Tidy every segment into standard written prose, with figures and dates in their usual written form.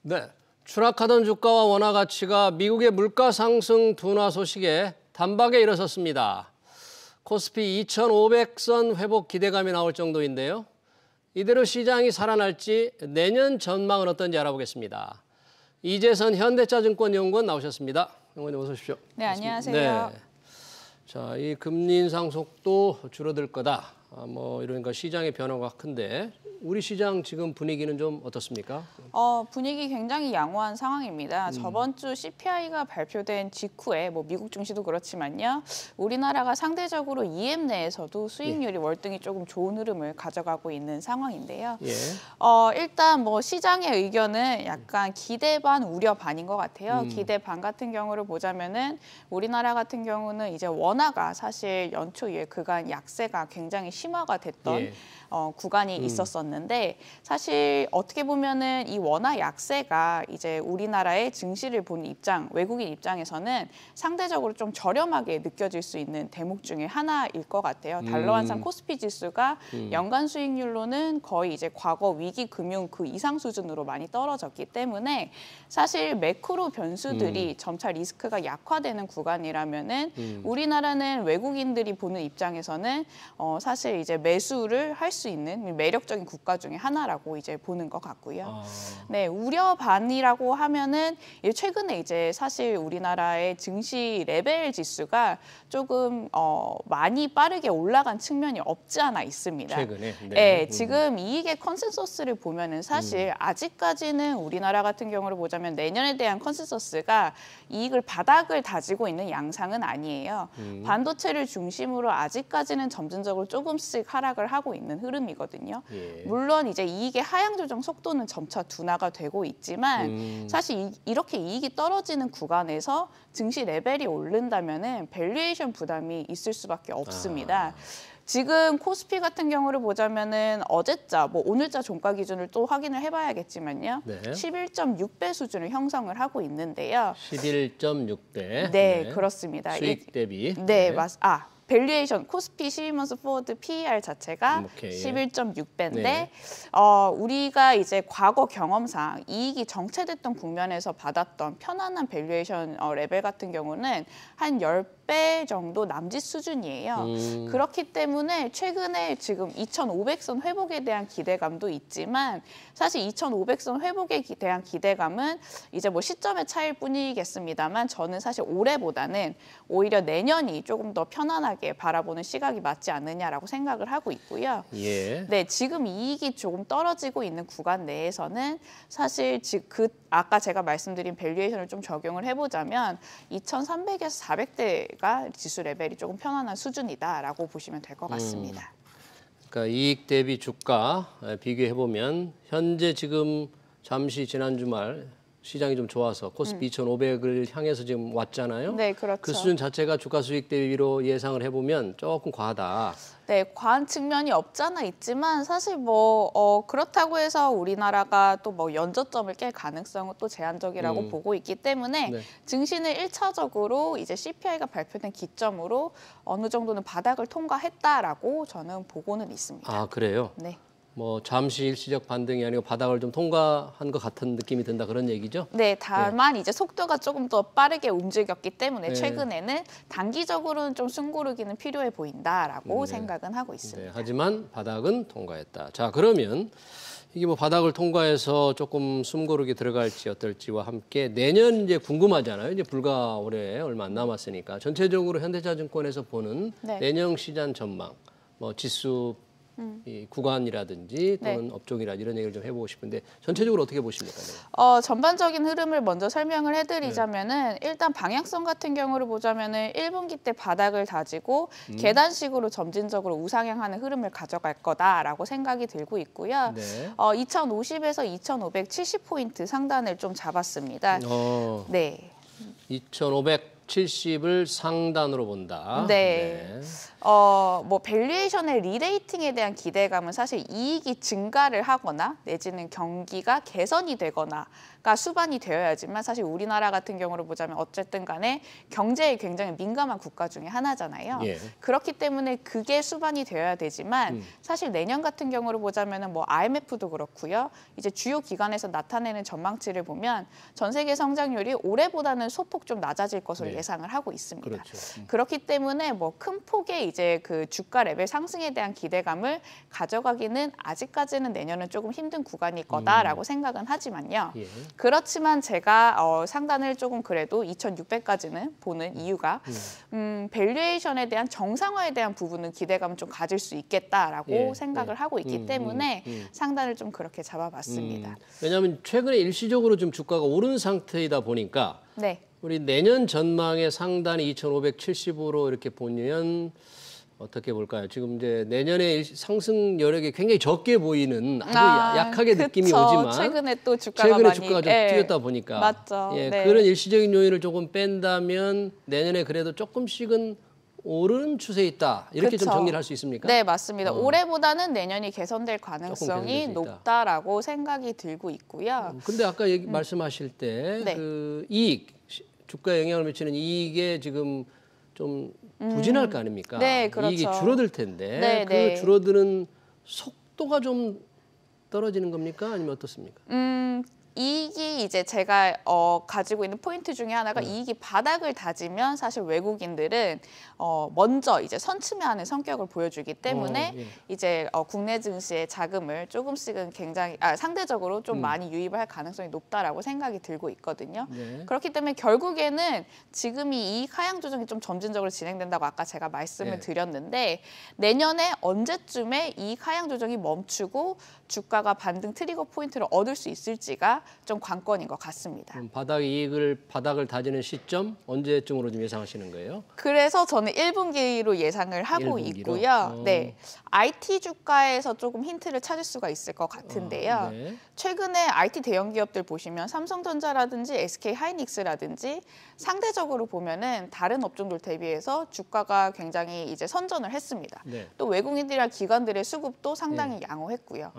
네, 추락하던 주가와 원화 가치가 미국의 물가 상승 둔화 소식에 단박에 일어섰습니다. 코스피 2,500선 회복 기대감이 나올 정도인데요. 이대로 시장이 살아날지 내년 전망은 어떤지 알아보겠습니다. 이재선 현대차증권연구원 나오셨습니다. 연구원님 어서 오십시오. 네, 안녕하세요. 네. 자, 이 금리 인상 속도 줄어들 거다. 이러니까 시장의 변화가 큰데 우리 시장 지금 분위기는 좀 어떻습니까? 분위기 굉장히 양호한 상황입니다. 저번 주 CPI가 발표된 직후에 미국 증시도 그렇지만요. 우리나라가 상대적으로 EM 내에서도 수익률이 월등히 조금 좋은 흐름을 가져가고 있는 상황인데요. 예. 일단 시장의 의견은 약간 기대 반 우려 반인 것 같아요. 기대 반 같은 경우를 보자면은 우리나라 같은 경우는 이제 원화가 사실 연초 이후에 그간 약세가 굉장히 심화가 됐던 예. 구간이 있었었는데 사실 어떻게 보면은 이 원화 약세가 이제 우리나라의 증시를 보는 입장, 외국인 입장에서는 상대적으로 좀 저렴하게 느껴질 수 있는 대목 중에 하나일 것 같아요. 달러 환산 코스피 지수가 연간 수익률로는 거의 이제 과거 위기 금융 그 이상 수준으로 많이 떨어졌기 때문에 사실 매크로 변수들이 점차 리스크가 약화되는 구간이라면은 우리나라는 외국인들이 보는 입장에서는 사실 이제 매수를 할 수 있는 매력적인 국가 중에 하나라고 이제 보는 것 같고요. 네, 우려 반이라고 하면은 최근에 이제 사실 우리나라의 증시 레벨 지수가 조금 많이 빠르게 올라간 측면이 없지 않아 있습니다. 최근에. 네, 지금 이익의 컨센서스를 보면은 사실 아직까지는 우리나라 같은 경우를 보자면 내년에 대한 컨센서스가 이익을 바닥을 다지고 있는 양상은 아니에요. 반도체를 중심으로 아직까지는 점진적으로 조금씩 하락을 하고 있는 흐름이거든요. 예. 물론 이제 이익의 하향 조정 속도는 점차 둔화가 되고 있지만 사실 이렇게 이익이 떨어지는 구간에서 증시 레벨이 오른다면은 밸류에이션 부담이 있을 수밖에 없습니다. 지금 코스피 같은 경우를 보자면은 어제자, 오늘자 종가 기준을 또 확인을 해봐야겠지만요. 네. 11.6배 수준을 형성을 하고 있는데요. 11.6배. 네, 그렇습니다. 수익 대비. 네, 밸류에이션 코스피 12months forward PER 자체가 11.6배인데 네. 우리가 이제 과거 경험상 이익이 정체됐던 국면에서 받았던 편안한 밸류에이션 레벨 같은 경우는 한 10배 정도 남짓 수준이에요. 그렇기 때문에 최근에 지금 2,500선 회복에 대한 기대감도 있지만 사실 2,500선 회복에 대한 기대감은 이제 시점의 차이일 뿐이겠습니다만 저는 사실 올해보다는 오히려 내년이 조금 더 편안하게 바라보는 시각이 맞지 않느냐라고 생각을 하고 있고요. 예. 네, 지금 이익이 조금 떨어지고 있는 구간 내에서는 사실 아까 제가 말씀드린 밸류에이션을 좀 적용을 해보자면 2,300에서 400대가 지수 레벨이 조금 편안한 수준이다라고 보시면 될 것 같습니다. 그러니까 이익 대비 주가 비교해보면 현재 지금 잠시 지난 주말 시장이 좀 좋아서 코스피 2,500을 향해서 지금 왔잖아요. 네, 그렇죠. 그 수준 자체가 주가 수익 대비로 예상을 해보면 조금 과하다. 네, 과한 측면이 없잖아 있지만 사실 그렇다고 해서 우리나라가 또 연저점을 깰 가능성은 또 제한적이라고 보고 있기 때문에 네. 증시는 1차적으로 이제 CPI가 발표된 기점으로 어느 정도는 바닥을 통과했다라고 저는 보고는 있습니다. 아, 그래요? 네. 잠시 일시적 반등이 아니고 바닥을 좀 통과한 것 같은 느낌이 든다 그런 얘기죠? 네, 다만 이제 속도가 조금 더 빠르게 움직였기 때문에 네. 최근에는 단기적으로는 좀 숨고르기는 필요해 보인다라고 생각은 하고 있습니다. 네, 하지만 바닥은 통과했다. 자, 그러면 이게 바닥을 통과해서 조금 숨고르기 들어갈지 어떨지와 함께 내년 이제 궁금하잖아요. 이제 불과 올해 얼마 안 남았으니까 전체적으로 현대차증권에서 보는 네. 내년 시장 전망, 지수 이 구간이라든지 또는 업종이라든지 이런 얘기를 좀 해보고 싶은데 전체적으로 어떻게 보십니까? 네. 전반적인 흐름을 먼저 설명을 해드리자면은 일단 방향성 같은 경우를 보자면은 1분기 때 바닥을 다지고 계단식으로 점진적으로 우상향하는 흐름을 가져갈 거다라고 생각이 들고 있고요. 네. 2,050에서 2,570포인트 상단을 좀 잡았습니다. 네. 2,570을 상단으로 본다. 네. 뭐 밸류에이션의 리레이팅에 대한 기대감은 사실 이익이 증가를 하거나 내지는 경기가 개선이 되거나가 수반이 되어야지만 사실 우리나라 같은 경우로 보자면 어쨌든 간에 경제에 굉장히 민감한 국가 중에 하나잖아요. 예. 그렇기 때문에 그게 수반이 되어야 되지만 사실 내년 같은 경우로 보자면은 뭐 IMF도 그렇고요. 이제 주요 기관에서 나타내는 전망치를 보면 전 세계 성장률이 올해보다는 소폭 좀 낮아질 것으로 네. 예상을 하고 있습니다. 그렇죠. 그렇기 때문에 뭐 큰 폭의 이제 그 주가 레벨 상승에 대한 기대감을 가져가기는 아직까지는 내년은 조금 힘든 구간일 거다라고 생각은 하지만요. 예. 그렇지만 제가 상단을 조금 그래도 2,600까지는 보는 이유가 밸류에이션에 대한 정상화에 대한 부분은 기대감을 좀 가질 수 있겠다라고 예, 생각을 하고 있기 때문에 상단을 좀 그렇게 잡아봤습니다. 왜냐하면 최근에 일시적으로 좀 주가가 오른 상태이다 보니까 네. 우리 내년 전망의 상단이 2,570으로 이렇게 보면 어떻게 볼까요? 지금 이제 내년에 상승 여력이 굉장히 적게 보이는 아주 약하게 그쵸. 느낌이 오지만 최근에 또 주가가 최근에 많이 주가가 좀 예. 뛰었다 보니까 맞죠. 예, 네. 그런 일시적인 요인을 조금 뺀다면 내년에 그래도 조금씩은 오르는 추세에 있다. 이렇게 좀 그쵸. 정리를 할 수 있습니까? 네, 맞습니다. 올해보다는 내년이 개선될 가능성이 개선될 수 있다. 높다라고 생각이 들고 있고요. 근데 아까 말씀하실 때 네. 그 이익, 주가에 영향을 미치는 이익에 지금 좀 부진할 거 아닙니까? 네, 그렇죠. 이익이 줄어들 텐데 네, 그 네. 줄어드는 속도가 좀 떨어지는 겁니까? 아니면 어떻습니까? 이익이 이제 제가 가지고 있는 포인트 중에 하나가 이익이 바닥을 다지면 사실 외국인들은 먼저 이제 선침해하는 성격을 보여주기 때문에 예. 이제 국내 증시의 자금을 조금씩은 굉장히 상대적으로 좀 많이 유입을 할 가능성이 높다라고 생각이 들고 있거든요. 네. 그렇기 때문에 결국에는 지금이 이익 하향 조정이 좀 점진적으로 진행된다고 아까 제가 말씀을 네. 드렸는데 내년에 언제쯤에 이익 하향 조정이 멈추고 주가가 반등 트리거 포인트를 얻을 수 있을지가 좀 관건인 것 같습니다. 그럼 바닥을 다지는 시점 언제쯤으로 좀 예상하시는 거예요? 그래서 저는 1분기로 예상을 하고 1분기로? 있고요. 네, IT 주가에서 조금 힌트를 찾을 수가 있을 것 같은데요. 네. 최근에 IT 대형 기업들 보시면 삼성전자라든지 SK 하이닉스라든지 상대적으로 보면은 다른 업종들 대비해서 주가가 굉장히 이제 선전을 했습니다. 네. 또 외국인들이나 기관들의 수급도 상당히 양호했고요.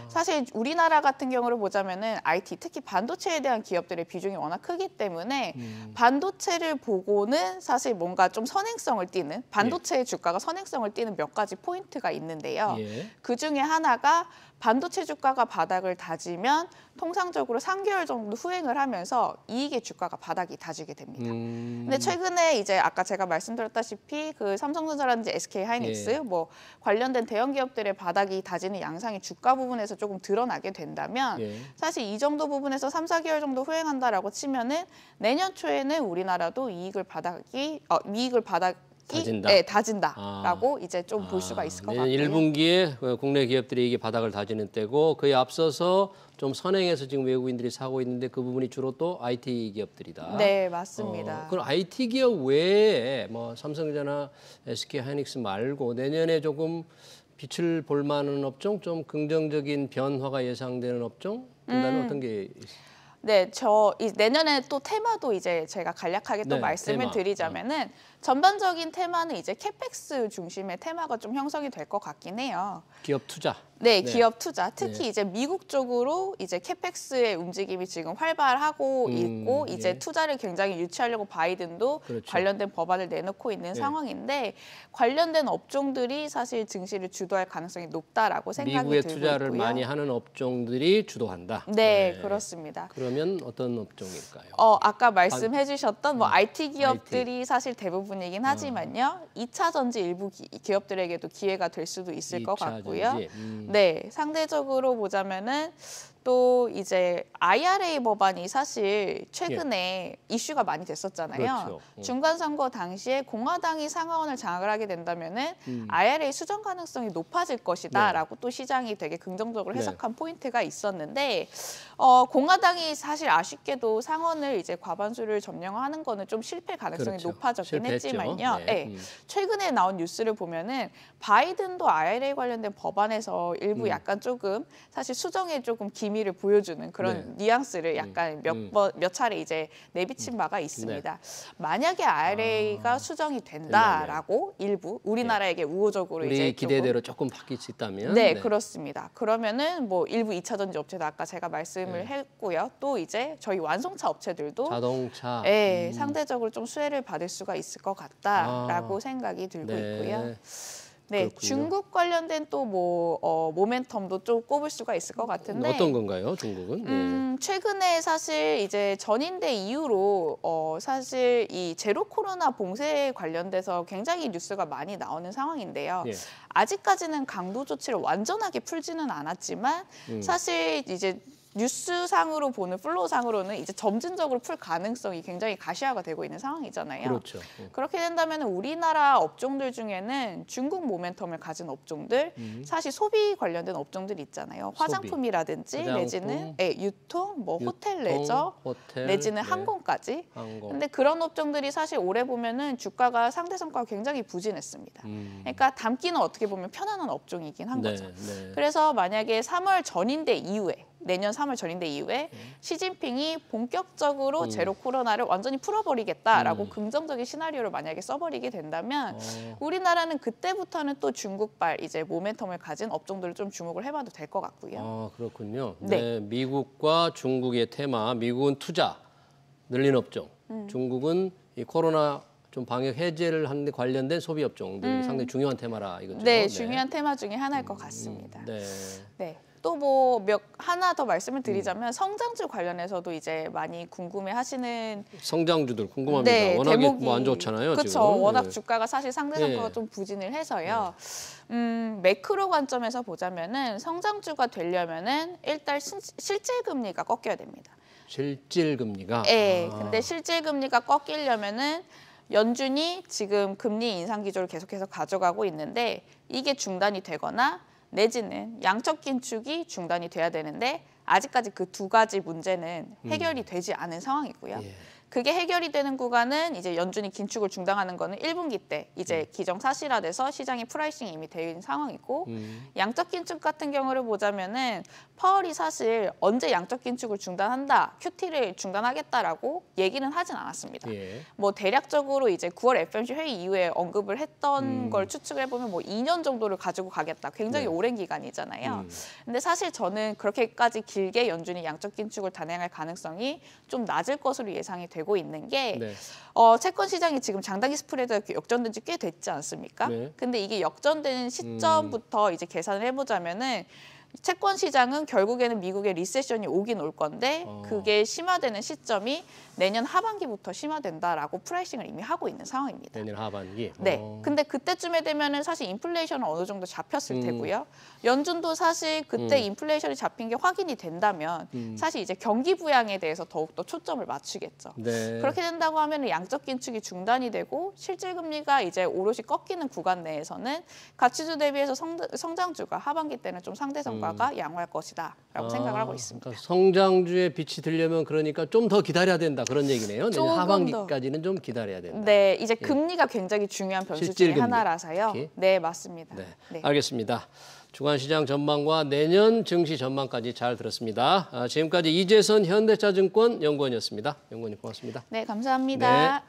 사실 우리나라 같은 경우를 보자면은 IT 특히 반도체에 대한 기업들의 비중이 워낙 크기 때문에 반도체를 보고는 사실 뭔가 좀 선행성을 띠는 반도체의 주가가 선행성을 띠는 몇 가지 포인트가 있는데요. 예. 그 중에 하나가 반도체 주가가 바닥을 다지면 통상적으로 3개월 정도 후행을 하면서 이익의 주가가 바닥이 다지게 됩니다. 근데 최근에 이제 아까 제가 말씀드렸다시피 그 삼성전자라든지 SK 하이닉스 예. 뭐 관련된 대형 기업들의 바닥이 다지는 양상이 주가 부분에서 조금 드러나게 된다면 예. 사실 이 정도 부분에서 3, 4개월 정도 후행한다라고 치면은 내년 초에는 우리나라도 이익을 바닥이 다진다. 네, 다진다라고 이제 좀 볼 수가 있을 것 내년 같고요. 1분기에 국내 기업들이 이게 바닥을 다지는 때고 그에 앞서서 좀 선행해서 지금 외국인들이 사고 있는데 그 부분이 주로 또 IT 기업들이다. 네, 맞습니다. 그럼 IT 기업 외에 뭐 삼성전자나 SK 하이닉스 말고 내년에 조금 빛을 볼 만한 업종, 좀 긍정적인 변화가 예상되는 업종, 그다음에 어떤 게 있어요? 네, 내년에 또 테마도 이제 제가 간략하게 또 네, 말씀을 테마. 드리자면은 전반적인 테마는 이제 캐펙스 중심의 테마가 좀 형성이 될 것 같긴 해요. 기업 투자. 네, 네. 기업 투자. 특히 네. 이제 미국 쪽으로 이제 캐펙스의 움직임이 지금 활발하고 있고 이제 예. 투자를 굉장히 유치하려고 바이든도 그렇죠. 관련된 법안을 내놓고 있는 상황인데 관련된 업종들이 사실 증시를 주도할 가능성이 높다라고 생각이 미국에 들고 투자를 있고요. 많이 하는 업종들이 주도한다. 네, 그렇습니다. 그러면 어떤 업종일까요? 아까 말씀해 주셨던 뭐 IT 기업들이 IT. 사실 대부분이긴 하지만요. 2차 전지 일부 기업들에게도 기회가 될 수도 있을 것 2차 같고요. 전지. 네, 상대적으로 보자면은 또 이제 IRA 법안이 사실 최근에 이슈가 많이 됐었잖아요. 그렇죠. 중간 선거 당시에 공화당이 상하원을 장악을 하게 된다면은 IRA 수정 가능성이 높아질 것이다라고 또 시장이 되게 긍정적으로 해석한 포인트가 있었는데 공화당이 사실 아쉽게도 상원을 이제 과반수를 점령하는 거는 좀 실패 가능성이 그렇죠. 높아졌긴 실패했죠. 했지만요. 네. 네. 최근에 나온 뉴스를 보면은 바이든도 IRA 관련된 법안에서 일부 약간 조금 사실 수정에 조금 기미 의미를 보여주는 그런 뉘앙스를 약간 몇 차례 이제 내비친 바가 있습니다. 만약에 IRA가 수정이 된다라고 일부 우리나라에게 우호적으로 우리 이제 기대대로 조금 바뀔 수 있다면 네, 그렇습니다. 그러면은 뭐 일부 2차 전지 업체도 아까 제가 말씀을 했고요. 또 이제 저희 완성차 업체들도 자동차 상대적으로 좀 수혜를 받을 수가 있을 것 같다라고 생각이 들고 있고요. 네, 그렇군요. 중국 관련된 또 뭐 모멘텀도 좀 꼽을 수가 있을 것 같은데 어떤 건가요, 중국은? 최근에 사실 이제 전인대 이후로 사실 이 제로 코로나 봉쇄 관련돼서 굉장히 뉴스가 많이 나오는 상황인데요. 아직까지는 강도 조치를 완전하게 풀지는 않았지만 사실 이제 뉴스상으로 보는 플로우상으로는 이제 점진적으로 풀 가능성이 굉장히 가시화가 되고 있는 상황이잖아요. 그렇죠. 그렇게 된다면 우리나라 업종들 중에는 중국 모멘텀을 가진 업종들, 사실 소비 관련된 업종들이 있잖아요. 화장품이라든지 내지는 유통, 뭐 호텔 레저, 내지는 항공까지. 근데 그런 업종들이 사실 올해 보면은 주가가 상대 성과가 굉장히 부진했습니다. 그러니까 담기는 어떻게 보면 편안한 업종이긴 한 거죠. 그래서 만약에 3월 전인대 이후에 내년 3월 전인대 이후에 시진핑이 본격적으로 제로 코로나를 완전히 풀어버리겠다라고 긍정적인 시나리오를 만약에 써버리게 된다면 우리나라는 그때부터는 또 중국발 이제 모멘텀을 가진 업종들을 좀 주목을 해봐도 될 것 같고요. 그렇군요. 네, 미국과 중국의 테마, 미국은 투자, 늘린 업종, 중국은 이 코로나 좀 방역 해제를 하는 데 관련된 소비 업종들이 상당히 중요한 테마라 이거죠. 네, 중요한 테마 중에 하나일 것 같습니다. 네. 또 뭐 하나 더 말씀을 드리자면 성장주 관련해서도 이제 많이 궁금해하시는 성장주들 궁금합니다. 워낙에 뭐 안 좋잖아요. 그렇죠. 지금. 워낙 주가가 사실 상대 성과가 좀 부진을 해서요. 매크로 관점에서 보자면은 성장주가 되려면은 일단 실질 금리가 꺾여야 됩니다. 실질 금리가. 네. 근데 실질 금리가 꺾이려면은 연준이 지금 금리 인상 기조를 계속해서 가져가고 있는데 이게 중단이 되거나 내지는 양적 긴축이 중단이 돼야 되는데 아직까지 그 두 가지 문제는 해결이 되지 않은 상황이고요. 그게 해결이 되는 구간은 이제 연준이 긴축을 중단하는 거는 1분기 때 이제 기정사실화돼서 시장의 프라이싱이 이미 되어 있는 상황이고 양적 긴축 같은 경우를 보자면은 파월이 사실 언제 양적 긴축을 중단한다, QT를 중단하겠다라고 얘기는 하진 않았습니다. 뭐 대략적으로 이제 9월 FOMC 회의 이후에 언급을 했던 걸 추측을 해보면 뭐 2년 정도를 가지고 가겠다. 굉장히 오랜 기간이잖아요. 근데 사실 저는 그렇게까지 길게 연준이 양적 긴축을 단행할 가능성이 좀 낮을 것으로 예상이 되고 있는 게 채권 시장이 지금 장단기 스프레드가 역전된 지 꽤 됐지 않습니까? 근데 이게 역전되는 시점부터 이제 계산을 해보자면은 채권 시장은 결국에는 미국의 리세션이 오긴 올 건데 그게 심화되는 시점이 내년 하반기부터 심화된다라고 프라이싱을 이미 하고 있는 상황입니다. 내년 하반기. 네. 근데 그때쯤에 되면은 사실 인플레이션은 어느 정도 잡혔을 테고요. 연준도 사실 그때 인플레이션이 잡힌 게 확인이 된다면 사실 이제 경기 부양에 대해서 더욱더 초점을 맞추겠죠. 그렇게 된다고 하면 양적 긴축이 중단이 되고 실질 금리가 이제 오롯이 꺾이는 구간 내에서는 가치주 대비해서 성장주가 하반기 때는 좀 상대 성과가 양호할 것이다라고 생각을 하고 있습니다. 그러니까 성장주의 빛이 들려면 그러니까 좀 더 기다려야 된다 그런 얘기네요. 내년 하반기까지는 좀 기다려야 된다. 네, 이제 금리가 굉장히 중요한 변수 중에 하나라서요. 특히? 네, 맞습니다. 네. 알겠습니다. 주간시장 전망과 내년 증시 전망까지 잘 들었습니다. 지금까지 이재선 현대차증권 연구원이었습니다. 연구원님 고맙습니다. 네, 감사합니다.